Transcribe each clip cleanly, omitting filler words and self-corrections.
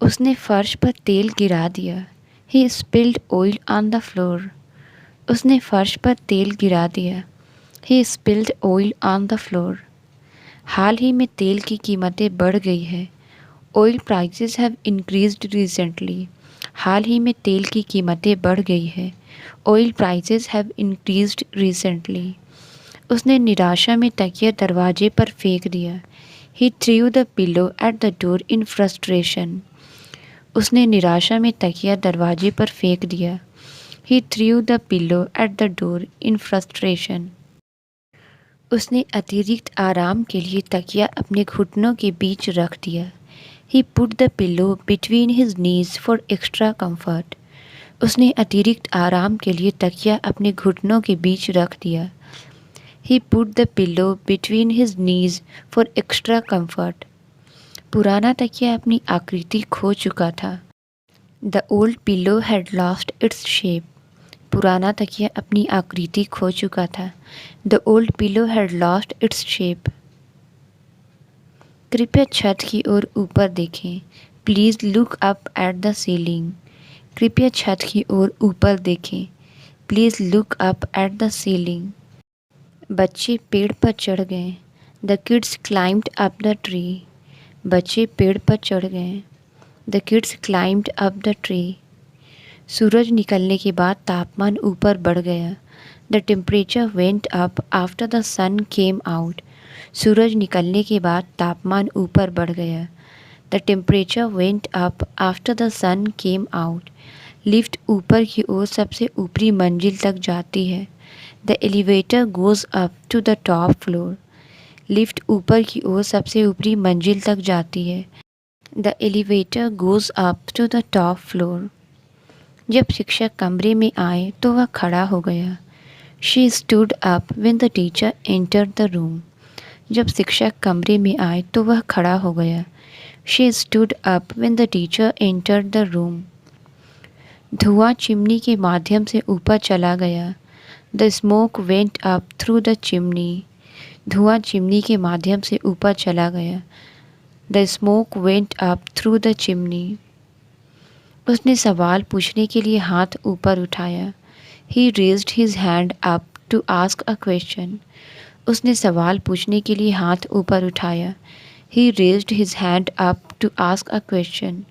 उसने फर्श पर तेल गिरा दिया। He spilled oil on the floor. उसने फर्श पर तेल गिरा दिया। He spilled oil on the floor. हाल ही में तेल की कीमतें बढ़ गई है। Oil prices have increased recently. हाल ही में तेल की कीमतें बढ़ गई है। Oil prices have increased recently. उसने निराशा में तकिया दरवाजे पर फेंक दिया। He threw the pillow at the door in frustration. उसने निराशा में तकिया दरवाजे पर फेंक दिया। He threw the pillow at the door in frustration. उसने अतिरिक्त आराम के लिए तकिया अपने घुटनों के बीच रख दिया। He put the pillow between his knees for extra comfort. उसने अतिरिक्त आराम के लिए तकिया अपने घुटनों के बीच रख दिया। He put the pillow between his knees for extra comfort. पुराना तकिया अपनी आकृति खो चुका था। The old pillow had lost its shape. पुराना तकिया अपनी आकृति खो चुका था। The old pillow had lost its shape. कृपया छत की ओर ऊपर देखें। Please look up at the ceiling. कृपया छत की ओर ऊपर देखें। Please look up at the ceiling. बच्चे पेड़ पर चढ़ गए। The kids climbed up the tree. बच्चे पेड़ पर चढ़ गए। The kids climbed up the tree. सूरज निकलने के बाद तापमान ऊपर बढ़ गया। The temperature went up after the sun came out. सूरज निकलने के बाद तापमान ऊपर बढ़ गया। The temperature went up after the sun came out. Lift ऊपर की ओर सबसे ऊपरी मंजिल तक जाती है। The elevator goes up to the top floor. Lift ऊपर की ओर सबसे ऊपरी मंजिल तक जाती है। The elevator goes up to the top floor. जब शिक्षक कमरे में आए तो वह खड़ा हो गया। She stood up when the teacher entered the room. जब शिक्षक कमरे में आए तो वह खड़ा हो गया। She stood up when the teacher entered the room. धुआं चिमनी के माध्यम से ऊपर चला गया। The smoke went up through the chimney. धुआं चिमनी के माध्यम से ऊपर चला गया। The smoke went up through the chimney. उसने सवाल पूछने के लिए हाथ ऊपर उठाया। He raised his hand up to ask a question. उसने सवाल पूछने के लिए हाथ ऊपर उठाया। He raised his hand up to ask a question.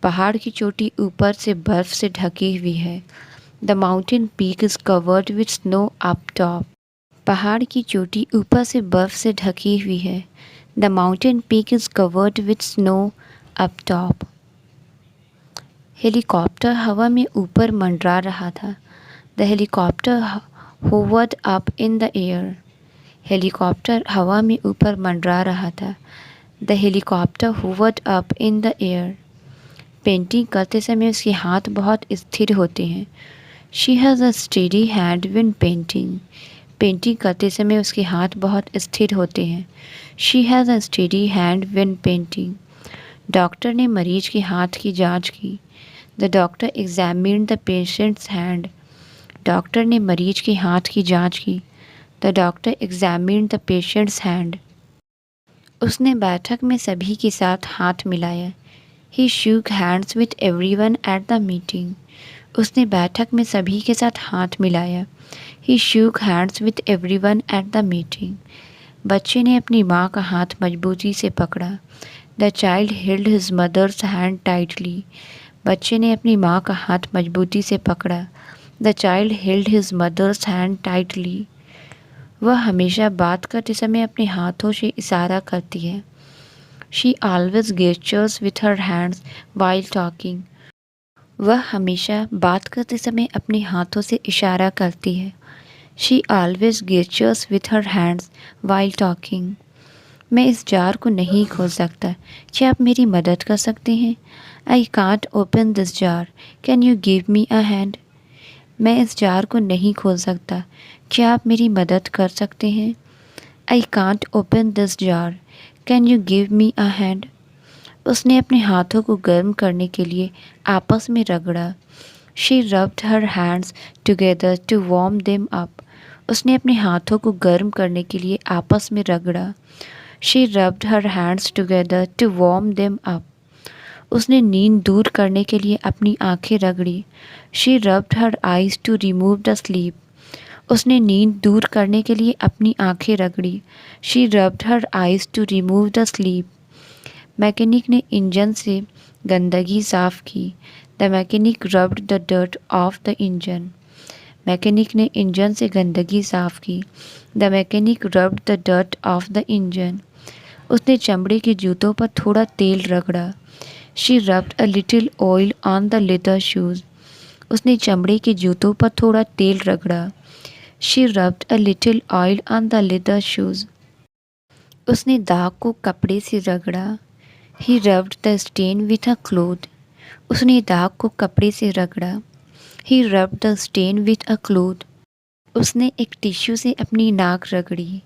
पहाड़ की चोटी ऊपर से बर्फ से ढकी हुई है। The mountain peak is covered with snow up top. पहाड़ की चोटी ऊपर से बर्फ से ढकी हुई है। The mountain peak is covered with snow up top. Helicopter हवा में ऊपर मंडरा रहा था। The helicopter hovered up in the air. Helicopter हवा में ऊपर मंडरा रहा था। The helicopter hovered up in the air. Painting करते समय उसके हाथ बहुत स्थिर होते हैं। She has a steady hand when painting. Painting करते समय उसके हाथ बहुत स्थिर होते हैं। She has a steady hand when painting. Doctor ने मरीज के हाथ की जांच की। The doctor examined the patient's hand. Doctor ने मरीज के हाथ की जांच की। The doctor examined the patient's hand. उसने बैठक में सभी के साथ हाथ मिलाया। He shook hands with everyone at the meeting. उसने बैठक में सभी के साथ हाथ मिलाया। He shook hands with everyone at the meeting. बच्चे ने अपनी माँ का हाथ मजबूती से पकड़ा। The child held his mother's hand tightly. बच्चे ने अपनी माँ का हाथ मजबूती से पकड़ा। The child held his mother's hand tightly. वह हमेशा बात करते समय अपने हाथों से इशारा करती है। She always gestures with her hands while talking. वह हमेशा बात करते समय अपने हाथों से इशारा करती है। She always gestures with her hands while talking. मैं इस जार को नहीं खोल सकता। क्या आप मेरी मदद कर सकते हैं? I can't open this jar. Can you give me a hand? मैं इस जार को नहीं खोल सकता। क्या आप मेरी मदद कर सकते हैं? I can't open this jar. Can you give me a hand? उसने अपने हाथों को गर्म करने के लिए आपस में रगड़ा। She rubbed her hands together to warm them up. उसने अपने हाथों को गर्म करने के लिए आपस में रगड़ा। She rubbed her hands together to warm them up. उसने नींद दूर करने के लिए अपनी आंखें रगड़ी। She rubbed her eyes to remove the sleep. उसने नींद दूर करने के लिए अपनी आंखें रगड़ी। She rubbed her eyes to remove the sleep. Mechanic ने इंजन से गंदगी साफ की। The mechanic rubbed the dirt off the engine. Mechanic ने इंजन से गंदगी साफ की। The mechanic rubbed the dirt off the engine. उसने चमड़े के जूतों पर थोड़ा तेल रगड़ा। She rubbed a little oil on the leather shoes. उसने चमड़े के जूतों पर थोड़ा तेल रगड़ा। She rubbed a little oil on the leather shoes. उसने दाग को कपड़े से रगड़ा। He rubbed the stain with a cloth. उसने दाग को कपड़े से रगड़ा। He rubbed the stain with a cloth. उसने एक टिश्यू से अपनी नाक रगड़ी।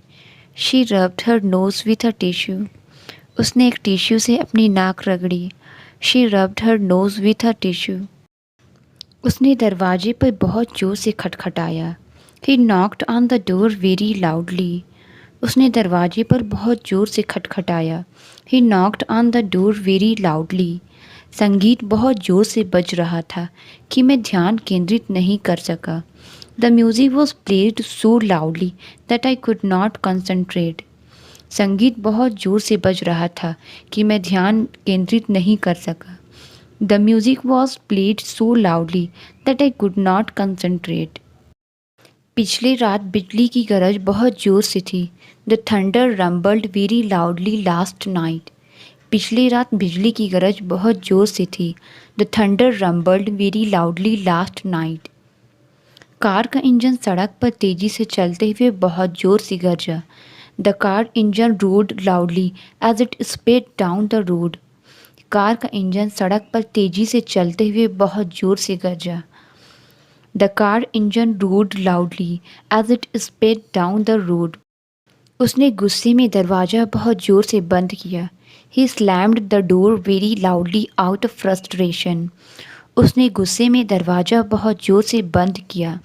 She rubbed her nose with a tissue. उसने एक टिश्यू से अपनी नाक रगड़ी। She rubbed her nose with a tissue. उसने दरवाजे पर बहुत जोर से खटखटाया। He knocked on the door very loudly. उसने दरवाजे पर बहुत जोर से खटखटाया। He knocked on the door very loudly. संगीत बहुत जोर से बज रहा था कि मैं ध्यान केंद्रित नहीं कर सका। The music was played so loudly that I could not concentrate. संगीत बहुत जोर से बज रहा था कि मैं ध्यान केंद्रित नहीं कर सका। The music was played so loudly that I could not concentrate. पिछली रात बिजली की गरज बहुत जोर से थी। The thunder rumbled very loudly last night. पिछली रात बिजली की गरज बहुत जोर से थी। The thunder rumbled very loudly last night. Car का इंजन सड़क पर तेजी से चलते हुए बहुत जोर से गरजा। The car engine roared loudly as it speed down the road. Car का इंजन सड़क पर तेजी से चलते हुए बहुत जोर से गरजा। The car engine roared loudly as it speed down the road. उसने गुस्से में दरवाज़ा बहुत ज़ोर से बंद किया। He slammed the door very loudly out of frustration. उसने गुस्से में दरवाज़ा बहुत ज़ोर से बंद किया।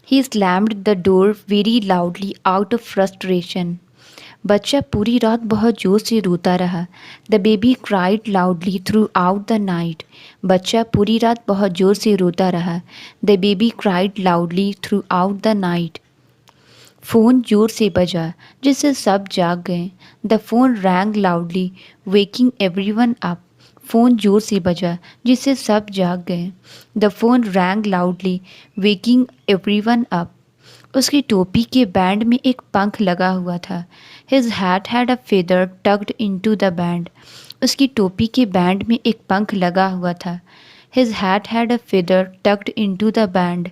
He slammed the door very loudly out of frustration. बच्चा पूरी रात बहुत ज़ोर से रोता रहा। The baby cried loudly throughout the night. बच्चा पूरी रात बहुत ज़ोर से रोता रहा। The baby cried loudly throughout the night. Phone ज़ोर से बजा जिससे सब जाग गए। The phone wrong loudly waking everyone up. Phone ज़ोर से बजा जिससे सब जाग गए। The phone wrong loudly waking everyone up. उसकी टोपी के बैंड में एक पंख लगा हुआ था। His hat had a feather tugged into the band. उसकी टोपी के बैंड में एक पंख लगा हुआ था। His hat had a feather tugged into the band.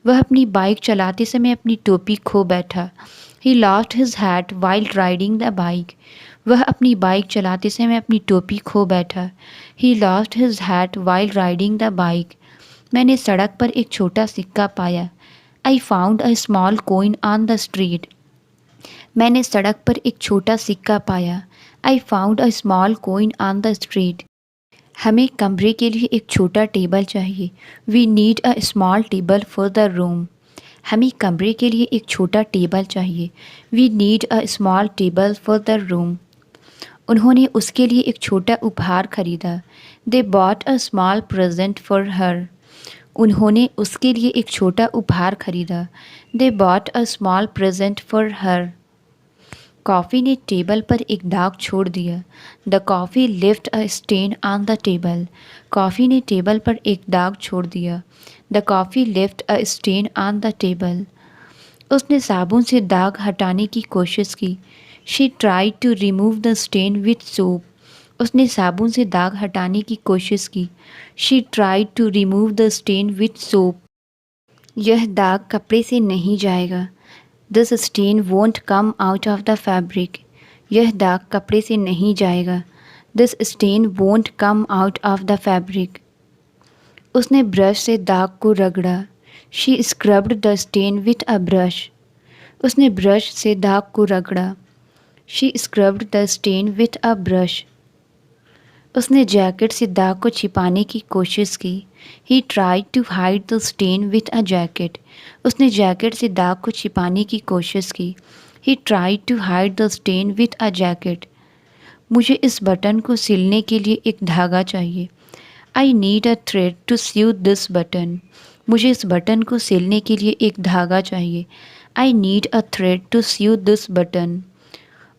वह अपनी बाइक चलाते समय अपनी टोपी खो बैठा। He lost his hat while riding the bike. वह अपनी बाइक चलाते समय अपनी टोपी खो बैठा। He lost his hat while riding the bike. मैंने सड़क पर एक छोटा सिक्का पाया। I found a small coin on the street. मैंने सड़क पर एक छोटा सिक्का पाया। I found a small coin on the street. हमें कमरे के लिए एक छोटा टेबल चाहिए। We need a small table for the room. हमें कमरे के लिए एक छोटा टेबल चाहिए। We need a small table for the room. उन्होंने उसके लिए एक छोटा उपहार खरीदा। They bought a small present for her. उन्होंने उसके लिए एक छोटा उपहार खरीदा। They bought a small present for her. Coffee ने टेबल पर एक दाग छोड़ दिया। The coffee left a stain on the table. Coffee ने टेबल पर एक दाग छोड़ दिया। The coffee left a stain on the table. उसने साबुन से दाग हटाने की कोशिश की। She tried to remove the stain with soap. उसने साबुन से दाग हटाने की कोशिश की। She tried to remove the stain with soap. यह दाग कपड़े से नहीं जाएगा। This stain won't come out of the fabric. यह दाग कपड़े से नहीं जाएगा। This stain won't come out of the fabric. उसने ब्रश से दाग को रगड़ा। She scrubbed the stain with a brush. उसने ब्रश से दाग को रगड़ा। She scrubbed the stain with a brush. उसने जैकेट से दाग को छिपाने की कोशिश की। He tried to hide the stain with a jacket. उसने जैकेट से दाग को छिपाने की कोशिश की। He tried to hide the stain with a jacket. मुझे इस बटन को सिलने के लिए एक धागा चाहिए। I need a thread to sew this button. मुझे इस बटन को सिलने के लिए एक धागा चाहिए। I need a thread to sew this button.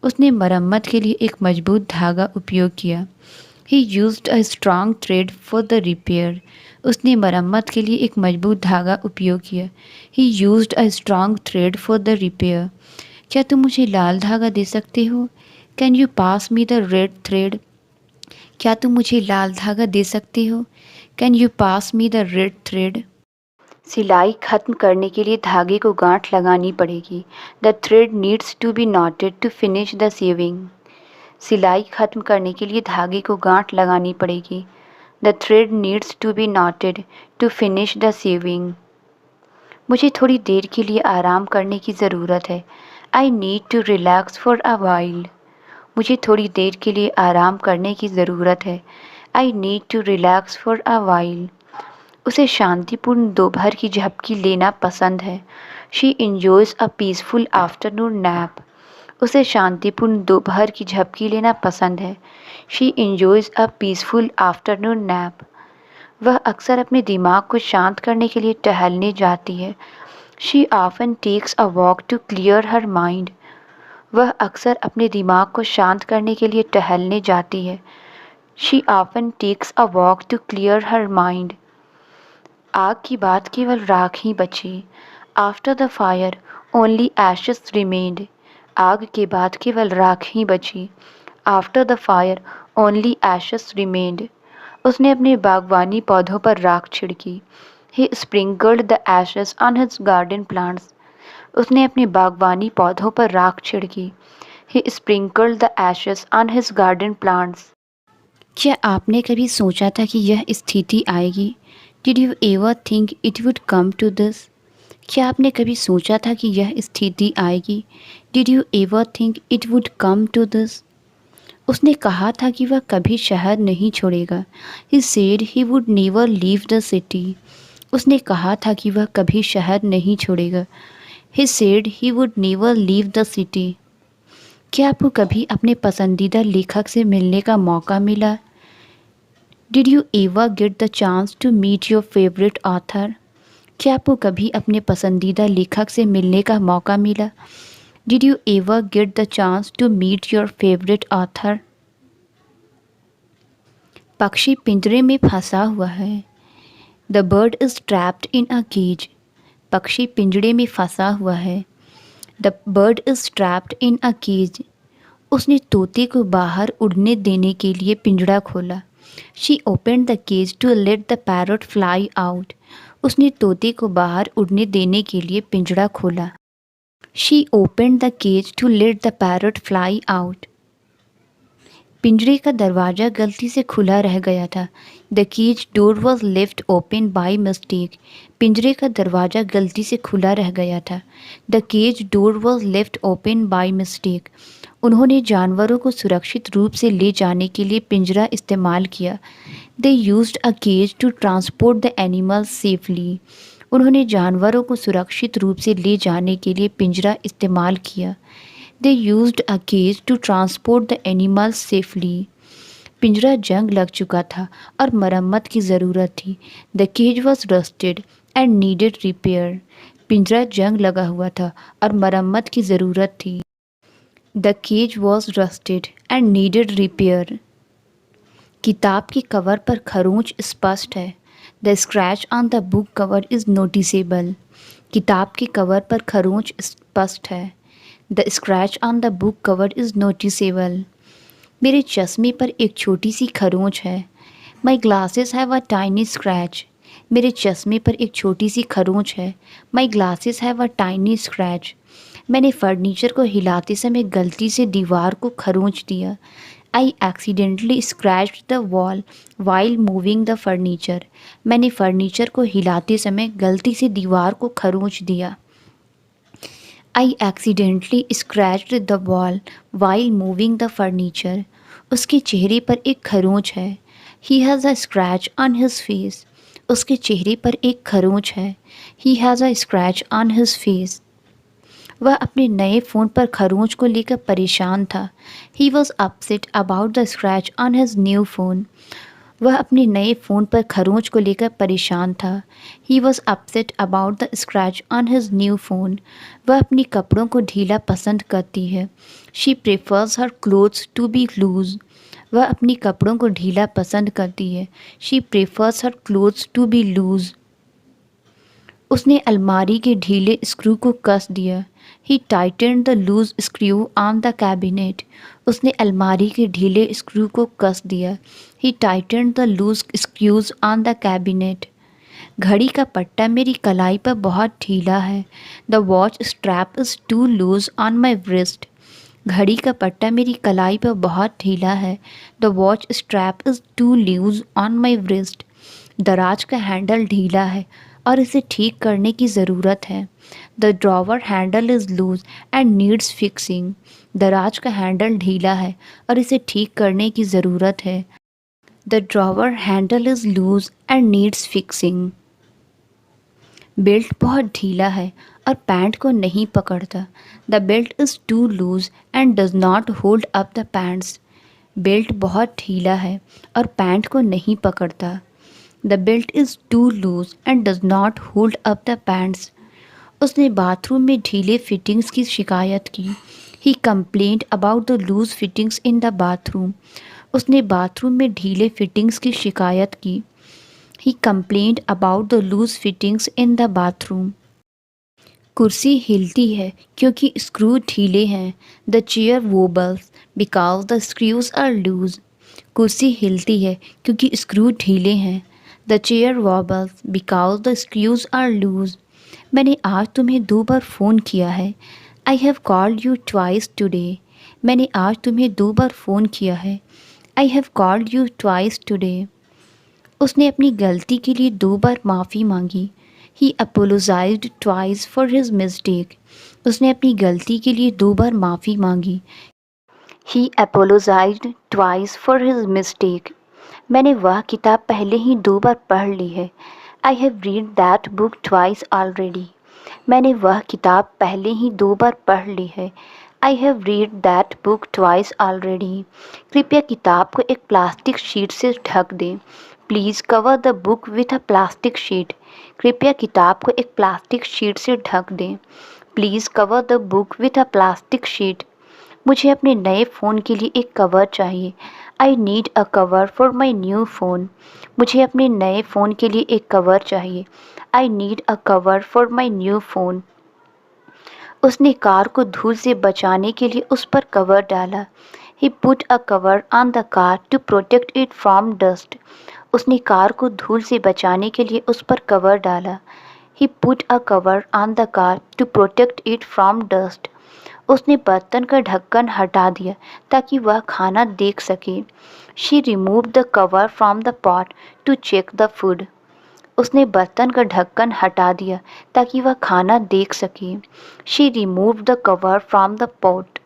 उसने मरम्मत के लिए एक मजबूत धागा उपयोग किया। He used a strong thread for the repair. उसने मरम्मत के लिए एक मजबूत धागा उपयोग किया। He used a strong thread for the repair. क्या तुम मुझे लाल धागा दे सकते हो? Can you pass me the red thread? क्या तुम मुझे लाल धागा दे सकते हो? Can you pass me the red thread? सिलाई खत्म करने के लिए धागे को गांठ लगानी पड़ेगी। The thread needs to be knotted to finish the sewing. सिलाई खत्म करने के लिए धागे को गांठ लगानी पड़ेगी। The thread needs to be knotted to finish the sewing. मुझे थोड़ी देर के लिए आराम करने की ज़रूरत है। I need to relax for a while. मुझे थोड़ी देर के लिए आराम करने की ज़रूरत है। I need to relax for a while. उसे शांतिपूर्ण दोपहर की झपकी लेना पसंद है। She enjoys a peaceful afternoon nap. उसे शांतिपूर्ण दोपहर की झपकी लेना पसंद है। She enjoys a peaceful afternoon nap. वह अक्सर अपने दिमाग को शांत करने के लिए टहलने जाती है। She often takes a walk to clear her mind. वह अक्सर अपने दिमाग को शांत करने के लिए टहलने जाती है। She often takes a walk to clear her mind. आग की बाद केवल राख ही बची। After the fire only ashes remained. आग के बाद केवल राख ही बची। After the fire only ashes remained. उसने अपने बागवानी पौधों पर राख छिड़की। He sprinkled the ashes on his garden plants. उसने अपने बागवानी पौधों पर राख छिड़की। He sprinkled the ashes on his garden plants. क्या आपने कभी सोचा था कि यह स्थिति आएगी? Did you ever think it would come to this? क्या आपने कभी सोचा था कि यह स्थिति आएगी? Did you ever think it would come to this? उसने कहा था कि वह कभी शहर नहीं छोड़ेगा। He said he would never leave the city. उसने कहा था कि वह कभी शहर नहीं छोड़ेगा। He said he would never leave the city. क्या आपको कभी अपने पसंदीदा लेखक से मिलने का मौका मिला? Did you ever get the chance to meet your favourite author? क्या आपको कभी अपने पसंदीदा लेखक से मिलने का मौका मिला? Did you ever get the chance to meet your favourite author? पक्षी पिंजरे में फंसा हुआ है। The bird is trapped in a cage. पक्षी पिंजरे में फंसा हुआ है। The bird is trapped in a cage. उसने तोते को बाहर उड़ने देने के लिए पिंजरा खोला। She opened the cage to let the parrot fly out. उसने तोते को बाहर उड़ने देने के लिए पिंजरा खोला। She opened the cage to let the parrot fly out. पिंजरे का दरवाज़ा गलती से खुला रह गया था। The cage door was left open by mistake. पिंजरे का दरवाज़ा गलती से खुला रह गया था। The cage door was left open by mistake. उन्होंने जानवरों को सुरक्षित रूप से ले जाने के लिए पिंजरा इस्तेमाल किया। They used a cage to transport the animals safely. उन्होंने जानवरों को सुरक्षित रूप से ले जाने के लिए पिंजरा इस्तेमाल किया। They used a cage to transport the animals safely. पिंजरा जंग लग चुका था और मरम्मत की ज़रूरत थी। The cage was rusted and needed repair. पिंजरा जंग लगा हुआ था और मरम्मत की ज़रूरत थी। The cage was rusted and needed repair. किताब के कवर पर खरोंच स्पष्ट है। The scratch on the book cover is noticeable. किताब के कवर पर खरोंच स्पष्ट है। The scratch on the book cover is noticeable. मेरे चश्मे पर एक छोटी सी खरोंच है। My glasses have a tiny scratch. मेरे चश्मे पर एक छोटी सी खरोंच है। My glasses have a tiny scratch. मैंने फर्नीचर को हिलाते समय गलती से दीवार को खरोंच दिया। I accidentally scratched the wall while moving the furniture. मैंने फर्नीचर को हिलाते समय गलती से दीवार को खरोंच दिया। I accidentally scratched the wall while moving the furniture. उसके चेहरे पर एक खरोंच है। He has a scratch on his face. उसके चेहरे पर एक खरोंच है। He has a scratch on his face. वह अपने नए फ़ोन पर खरोंच को लेकर परेशान था। He was upset about the scratch on his new phone. वह अपने नए फ़ोन पर खरोंच को लेकर परेशान था। He was upset about the scratch on his new phone. वह अपनी कपड़ों को ढीला पसंद करती है। She prefers her clothes to be loose. वह अपनी कपड़ों को ढीला पसंद करती है। She prefers her clothes to be loose. उसने अलमारी के ढीले स्क्रू को कस दिया। He tightened the loose screw on the cabinet. उसने अलमारी के ढीले स्क्रू को कस दिया। He tightened the loose screws on the cabinet. घड़ी का पट्टा मेरी कलाई पर बहुत ढीला है। The watch strap is too loose on my wrist। घड़ी का पट्टा मेरी कलाई पर बहुत ढीला है। The watch strap is too loose on my wrist। दराज का हैंडल ढीला है और इसे ठीक करने की ज़रूरत है। The drawer handle is loose and needs fixing. दराज का हैंडल ढीला है और इसे ठीक करने की ज़रूरत है। The drawer handle is loose and needs fixing. Belt बहुत ढीला है और पैंट को नहीं पकड़ता। The belt is too loose and does not hold up the pants. Belt बहुत ढीला है और पैंट को नहीं पकड़ता। The belt is too loose and does not hold up the pants. उसने बाथरूम में ढीले फिटिंग्स की शिकायत की। He complained about the loose fittings in the bathroom. उसने बाथरूम में ढीले फिटिंग्स की शिकायत की। He complained about the loose fittings in the bathroom. कुर्सी हिलती है क्योंकि स्क्रू ढीले हैं। The chair wobbles because the screws are loose. कुर्सी हिलती है क्योंकि स्क्रू ढीले हैं। The chair wobbles because the screws are loose. मैंने आज तुम्हें 2 बार फ़ोन किया है। I have called you twice today. मैंने आज तुम्हें 2 बार फ़ोन किया है। I have called you twice today. उसने अपनी गलती के लिए 2 बार माफ़ी मांगी। He apologized twice for his mistake. उसने अपनी गलती के लिए 2 बार माफ़ी मांगी। He apologized twice for his mistake. मैंने वह किताब पहले ही 2 बार पढ़ ली है। I have read that book twice already. मैंने वह किताब पहले ही 2 बार पढ़ ली है। I have read that book twice already. कृपया किताब को एक प्लास्टिक शीट से ढक दें। Please cover the book with a plastic sheet. कृपया किताब को एक प्लास्टिक शीट से ढक दें। Please cover the book with a plastic sheet. मुझे अपने नए फ़ोन के लिए एक कवर चाहिए। I need a cover for my new phone. मुझे अपने नए फ़ोन के लिए एक कवर चाहिए। I need a cover for my new phone. उसने कार को धूल से बचाने के लिए उस पर कवर डाला। He put a cover on the car to protect it from dust. उसने कार को धूल से बचाने के लिए उस पर कवर डाला। He put a cover on the car to protect it from dust. उसने बर्तन का ढक्कन हटा दिया ताकि वह खाना देख सके। She removed the cover from the pot to check the food. उसने बर्तन का ढक्कन हटा दिया ताकि वह खाना देख सके। She removed the cover from the pot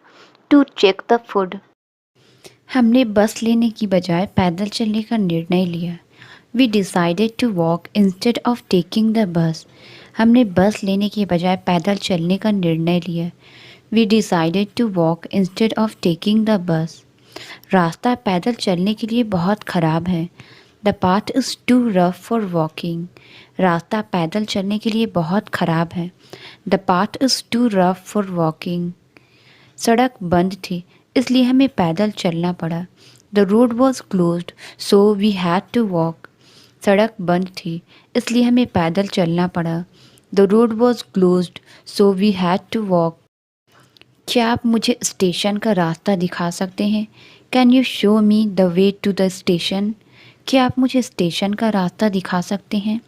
to check the food. हमने बस लेने की बजाय पैदल चलने का निर्णय लिया। We decided to walk instead of taking the bus. हमने बस लेने के बजाय पैदल चलने का निर्णय लिया। We decided to walk instead of taking the bus. रास्ता पैदल चलने के लिए बहुत ख़राब है। The path is too rough for walking. रास्ता पैदल चलने के लिए बहुत ख़राब है। The path is too rough for walking. सड़क बंद थी इसलिए हमें पैदल चलना पड़ा। The road was closed so we had to walk. सड़क बंद थी इसलिए हमें पैदल चलना पड़ा। The road was closed so we had to walk. क्या आप मुझे स्टेशन का रास्ता दिखा सकते हैं? Can you show me the way to the station? क्या आप मुझे स्टेशन का रास्ता दिखा सकते हैं?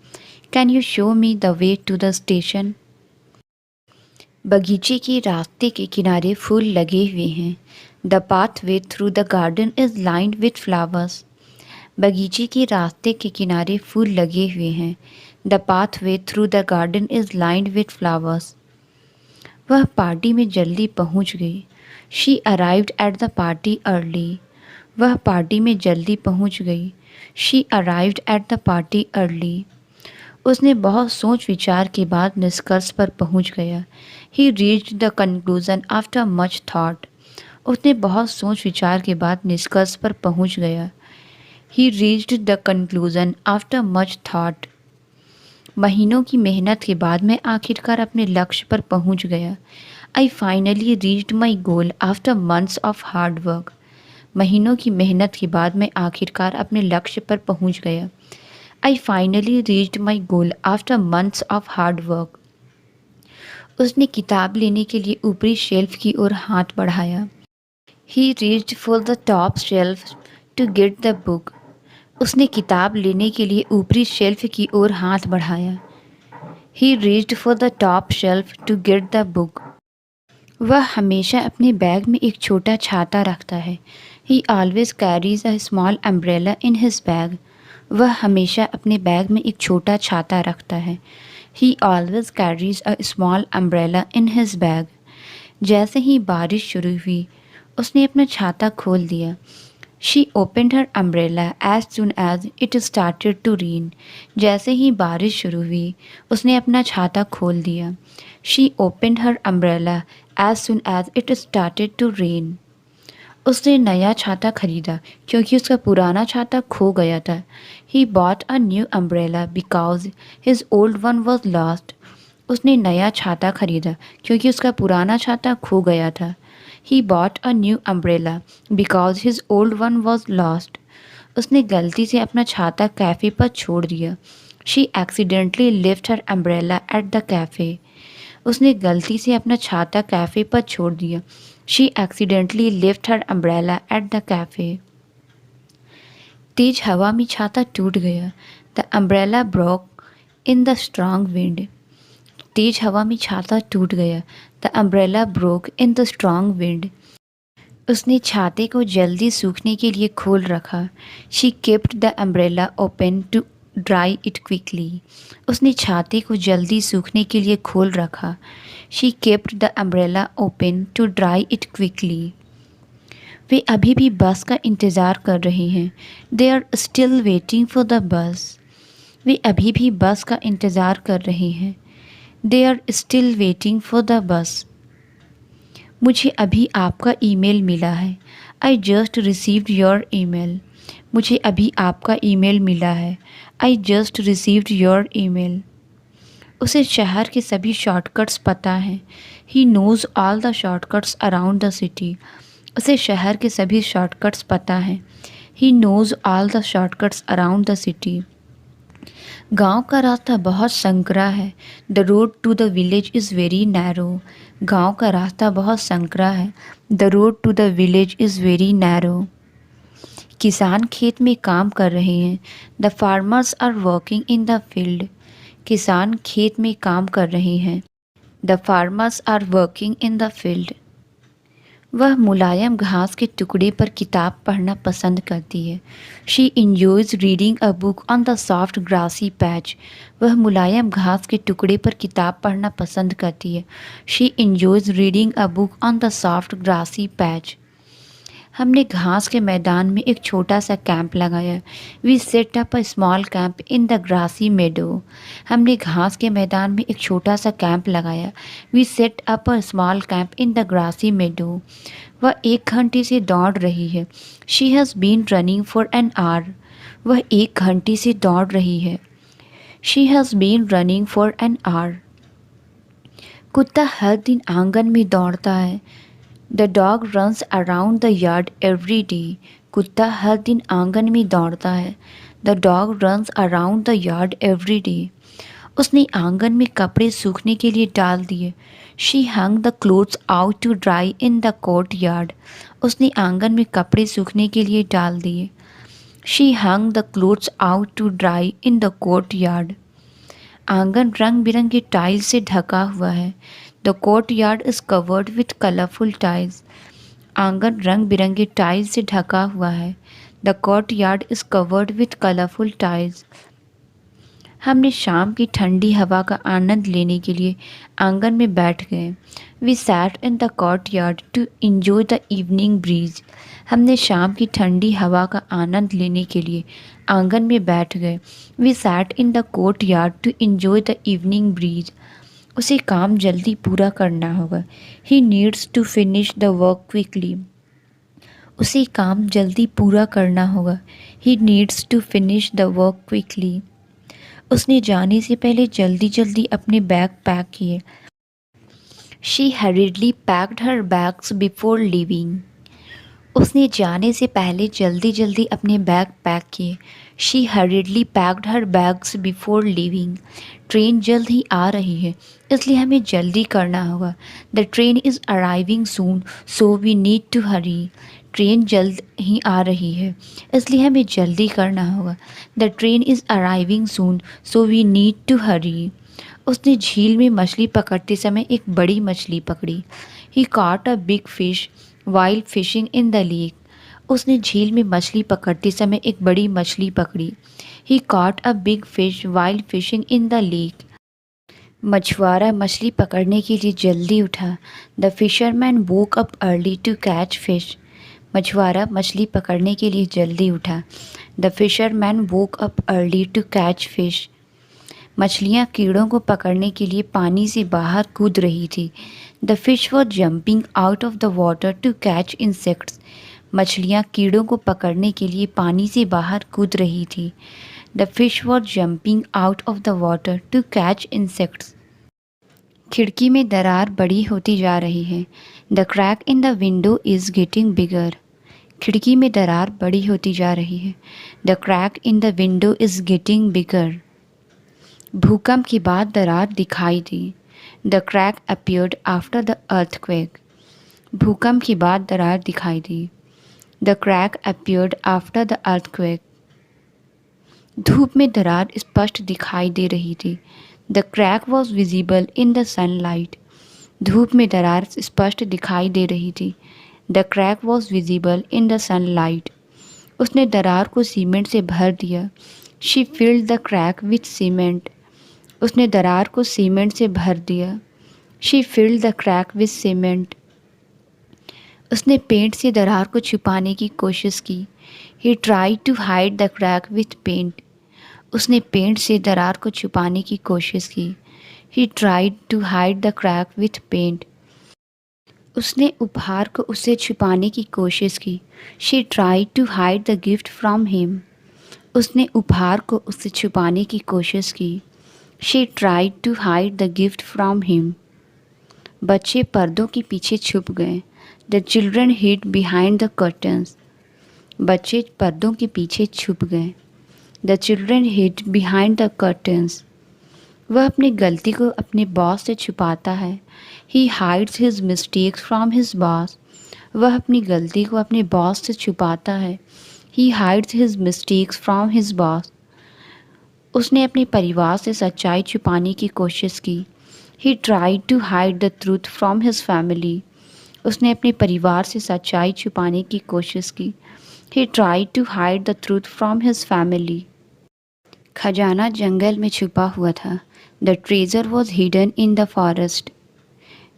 Can you show me the way to the station? बगीचे के रास्ते के किनारे फूल लगे हुए हैं। The pathway through the garden is lined with flowers. बगीचे के रास्ते के किनारे फूल लगे हुए हैं। The pathway through the garden is lined with flowers. वह पार्टी में जल्दी पहुंच गई। She arrived at the party early. वह पार्टी में जल्दी पहुंच गई। She arrived at the party early. उसने बहुत सोच विचार के बाद निष्कर्ष पर पहुंच गया। ही reached the conclusion after much thought. उसने बहुत सोच विचार के बाद निष्कर्ष पर पहुंच गया। ही reached the conclusion after much thought. महीनों की मेहनत के बाद मैं आखिरकार अपने लक्ष्य पर पहुंच गया। I finally reached my goal after months of hard work. महीनों की मेहनत के बाद मैं आखिरकार अपने लक्ष्य पर पहुंच गया। I finally reached my goal after months of hard work. उसने किताब लेने के लिए ऊपरी शेल्फ की ओर हाथ बढ़ाया। He reached for the top shelf to get the book. उसने किताब लेने के लिए ऊपरी शेल्फ की ओर हाथ बढ़ाया। He reached for the top shelf to get the book. वह हमेशा अपने बैग में एक छोटा छाता रखता है। ही always carries a small umbrella in his bag. वह हमेशा अपने बैग में एक छोटा छाता रखता है। ही always carries a small umbrella in his bag. जैसे ही बारिश शुरू हुई उसने अपना छाता खोल दिया। She opened her umbrella as soon as it started to rain. जैसे ही बारिश शुरू हुई उसने अपना छाता खोल दिया। She opened her umbrella as soon as it started to rain. उसने नया छाता खरीदा क्योंकि उसका पुराना छाता खो गया था। He bought a new umbrella because his old one was lost. उसने नया छाता खरीदा क्योंकि उसका पुराना छाता खो गया था। He bought a new umbrella because his old one was lost. उसने गलती से अपना छाता कैफ़े पर छोड़ दिया। She accidentally left her umbrella at the cafe. उसने गलती से अपना छाता कैफ़े पर छोड़ दिया। She accidentally left her umbrella at the cafe. तेज हवा में छाता टूट गया। The umbrella broke in the strong wind. तेज हवा में छाता टूट गया। The umbrella broke in the strong wind. उसने छाते को जल्दी सूखने के लिए खोल रखा। She kept the umbrella open to dry it quickly. उसने छाते को जल्दी सूखने के लिए खोल रखा। She kept the umbrella open to dry it quickly. वे अभी भी बस का इंतज़ार कर रहे हैं। They are still waiting for the bus. वे अभी भी बस का इंतज़ार कर रहे हैं। They are still waiting for the bus. मुझे अभी आपका ईमेल मिला है। I just received your email. मुझे अभी आपका ईमेल मिला है। I just received your email. उसे शहर के सभी शॉर्टकट्स पता हैं। He knows all the shortcuts around the city. उसे शहर के सभी शॉर्टकट्स पता हैं। He knows all the shortcuts around the city. गांव का रास्ता बहुत संकरा है। The road to the village is very narrow. गांव का रास्ता बहुत संकरा है। The road to the village is very narrow. किसान खेत में काम कर रहे हैं। The farmers are working in the field. किसान खेत में काम कर रहे हैं। The farmers are working in the field. वह मुलायम घास के टुकड़े पर किताब पढ़ना पसंद करती है। She enjoys reading a book on the soft grassy patch. वह मुलायम घास के टुकड़े पर किताब पढ़ना पसंद करती है। She enjoys reading a book on the soft grassy patch. हमने घास के मैदान में एक छोटा सा कैंप लगाया। We set up a small camp in the grassy meadow. हमने घास के मैदान में एक छोटा सा कैंप लगाया। We set up a small camp in the grassy meadow. वह 1 घंटे से दौड़ रही है। She has been running for an hour. वह 1 घंटे से दौड़ रही है। She has been running for an hour. कुत्ता हर दिन आंगन में दौड़ता है। The dog runs around the yard every day. कुत्ता हर दिन आंगन में दौड़ता है। The dog runs around the yard every day. उसने आंगन में कपड़े सूखने के लिए डाल दिए। She hung the clothes out to dry in the courtyard. उसने आंगन में कपड़े सूखने के लिए डाल दिए। She hung the clothes out to dry in the courtyard. आंगन रंग बिरंगे टाइल से ढका हुआ है। The courtyard is covered with colourful tiles. आंगन रंग बिरंगे टाइल से ढका हुआ है। The courtyard is covered with colourful tiles. हमने शाम की ठंडी हवा का आनंद लेने के लिए आंगन में बैठ गए। We sat in the courtyard to enjoy the evening breeze. हमने शाम की ठंडी हवा का आनंद लेने के लिए आंगन में बैठ गए। We sat in the courtyard to enjoy the evening breeze. उसे काम जल्दी पूरा करना होगा। He needs to finish the work quickly. उसे काम जल्दी पूरा करना होगा। He needs to finish the work quickly. उसने जाने से पहले जल्दी जल्दी अपने बैग पैक किए। She hurriedly packed her bags before leaving. उसने जाने से पहले जल्दी जल्दी अपने बैग पैक किए। She hurriedly packed her bags before leaving. Train जल्द ही आ रही है, इसलिए हमें जल्दी करना होगा। The train is arriving soon so we need to hurry. Train जल्द ही आ रही है, इसलिए हमें जल्दी करना होगा। The train is arriving soon so we need to hurry. उसने झील में मछली पकड़ते समय एक बड़ी मछली पकड़ी। He caught a big fish while fishing in the lake. उसने झील में मछली पकड़ते समय एक बड़ी मछली पकड़ी। He caught a big fish while fishing in the lake. मछुआरा मछली पकड़ने के लिए जल्दी उठा। The fisherman woke up early to catch fish. मछुआरा मछली पकड़ने के लिए जल्दी उठा। The fisherman woke up early to catch fish. मछलियाँ कीड़ों को पकड़ने के लिए पानी से बाहर कूद रही थी। The fish was jumping out of the water to catch insects. मछलियाँ कीड़ों को पकड़ने के लिए पानी से बाहर कूद रही थी। The fish was jumping out of the water to catch insects. खिड़की में दरार बड़ी होती जा रही है। The crack in the window is getting bigger. खिड़की में दरार बड़ी होती जा रही है। The crack in the window is getting bigger. भूकंप के बाद दरार दिखाई दी। The crack appeared after the earthquake. भूकंप के बाद दरार दिखाई दी। The crack appeared after the earthquake. धूप में दरार स्पष्ट दिखाई दे रही थी। The crack was visible in the sunlight. धूप में दरार स्पष्ट दिखाई दे रही थी। The crack was visible in the sunlight. उसने दरार को सीमेंट से भर दिया। She filled the crack with cement. उसने दरार को सीमेंट से भर दिया। She filled the crack with cement. उसने पेंट से दरार को छुपाने की कोशिश की। He tried to hide the crack with paint. उसने पेंट से दरार को छुपाने की कोशिश की। He tried to hide the crack with paint. उसने उपहार को उससे छुपाने की कोशिश की। She tried to hide the gift from him. उसने उपहार को उससे छुपाने की कोशिश की। She tried to hide the gift from him. बच्चे पर्दों के पीछे छुप गए। The children hid behind the curtains. बच्चे पर्दों के पीछे छुप गए। The children hid behind the curtains. वह अपनी गलती को अपने बॉस से छुपाता है। He hides his mistakes from his boss. वह अपनी गलती को अपने बॉस से छुपाता है। He hides his mistakes from his boss. उसने अपने परिवार से सच्चाई छुपाने की कोशिश की। He tried to hide the truth from his family. उसने अपने परिवार से सच्चाई छुपाने की कोशिश की। He tried to hide the truth from his family. खजाना जंगल में छुपा हुआ था। The treasure was hidden in the forest.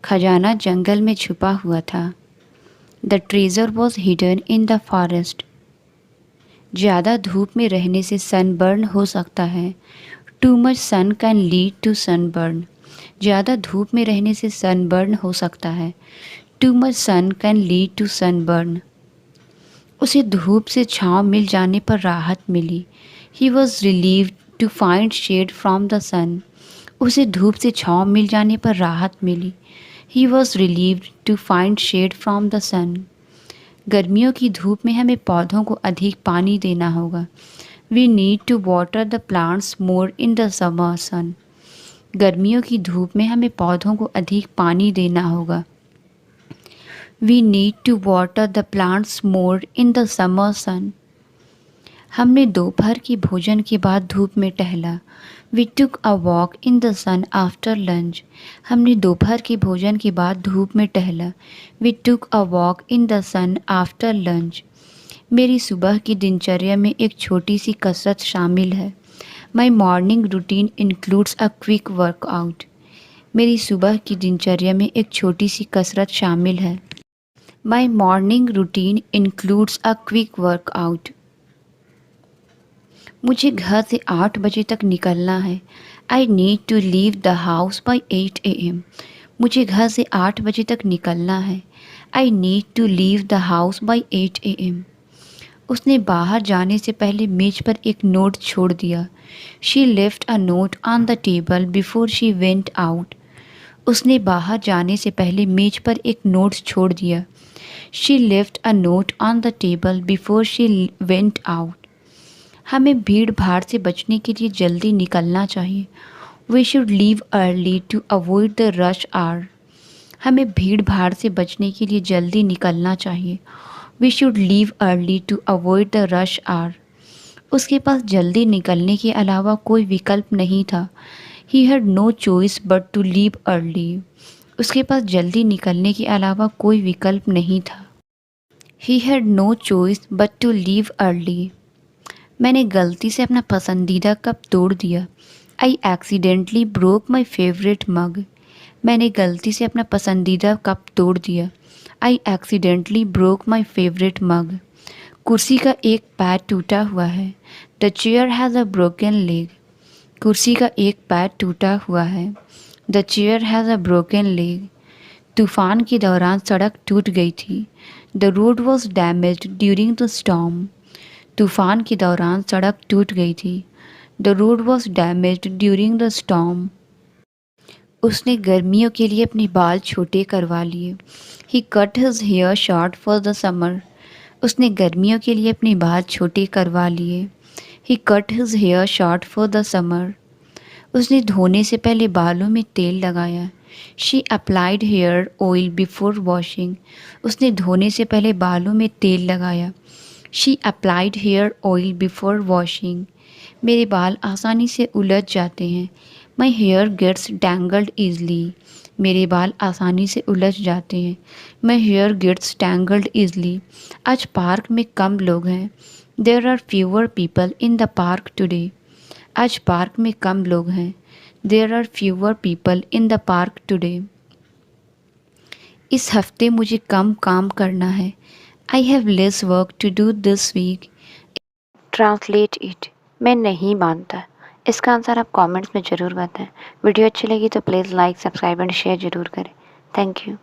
खजाना जंगल में छुपा हुआ था। The treasure was hidden in the forest. ज़्यादा धूप में रहने से सनबर्न हो सकता है। Too much sun can lead to sunburn. ज़्यादा धूप में रहने से सनबर्न हो सकता है। Too much sun can lead to sunburn. उसे धूप से छाँव मिल जाने पर राहत मिली। He was relieved to find shade from the sun. उसे धूप से छाँव मिल जाने पर राहत मिली। He was relieved to find shade from the sun. गर्मियों की धूप में हमें पौधों को अधिक पानी देना होगा। We need to water the plants more in the summer sun. गर्मियों की धूप में हमें पौधों को अधिक पानी देना होगा। We need to water the plants more in the summer sun. हमने दोपहर की भोजन के बाद धूप में टहला। We took a walk in the sun after lunch. हमने दोपहर के भोजन के बाद धूप में टहला। We took a walk in the sun after lunch. मेरी सुबह की दिनचर्या में एक छोटी सी कसरत शामिल है। My morning routine includes a quick workout. मेरी सुबह की दिनचर्या में एक छोटी सी कसरत शामिल है। My morning routine includes a quick workout. मुझे घर से 8 बजे तक निकलना है। I need to leave the house by 8 AM। मुझे घर से 8 बजे तक निकलना है। I need to leave the house by 8 AM। उसने बाहर जाने से पहले मेज पर एक नोट छोड़ दिया। She left a note on the table before she went out. उसने बाहर जाने से पहले मेज पर एक नोट छोड़ दिया। She left a note on the table before she went out. हमें भीड़ भाड़ से बचने के लिए जल्दी निकलना चाहिए। We should leave early to avoid the rush hour. हमें भीड़ भाड़ से बचने के लिए जल्दी निकलना चाहिए। We should leave early to avoid the rush hour. उसके पास जल्दी निकलने के अलावा कोई विकल्प नहीं था। He had no choice but to leave early. उसके पास जल्दी निकलने के अलावा कोई विकल्प नहीं था। He had no choice but to leave early. मैंने गलती से अपना पसंदीदा कप तोड़ दिया। I accidentally broke my favourite mug. मैंने गलती से अपना पसंदीदा कप तोड़ दिया। I accidentally broke my favourite mug. कुर्सी का एक पैर टूटा हुआ है। The chair has a broken leg. कुर्सी का एक पैर टूटा हुआ है। The chair has a broken leg. तूफान के दौरान सड़क टूट गई थी। The road was damaged during the storm. तूफान के दौरान सड़क टूट गई थी। The road was damaged during the storm. उसने गर्मियों के लिए अपने बाल छोटे करवा लिए। He cut his hair short for the summer. उसने गर्मियों के लिए अपने बाल छोटे करवा लिए। He cut his hair short for the summer. उसने धोने से पहले बालों में तेल लगाया। She applied hair oil before washing. उसने धोने से पहले बालों में तेल लगाया। She applied hair oil before washing. मेरे बाल आसानी से उलझ जाते हैं। My hair gets tangled easily. मेरे बाल आसानी से उलझ जाते हैं। My hair gets tangled easily. आज पार्क में कम लोग हैं। There are fewer people in the park today. आज पार्क में कम लोग हैं। There are fewer people in the park today. इस हफ्ते मुझे कम काम करना है। I have less work to do this week. Translate it. मैं नहीं मानता। इसका आंसर आप कमेंट्स में ज़रूर बताएं। वीडियो अच्छी लगी तो please like, subscribe and share ज़रूर करें। Thank you.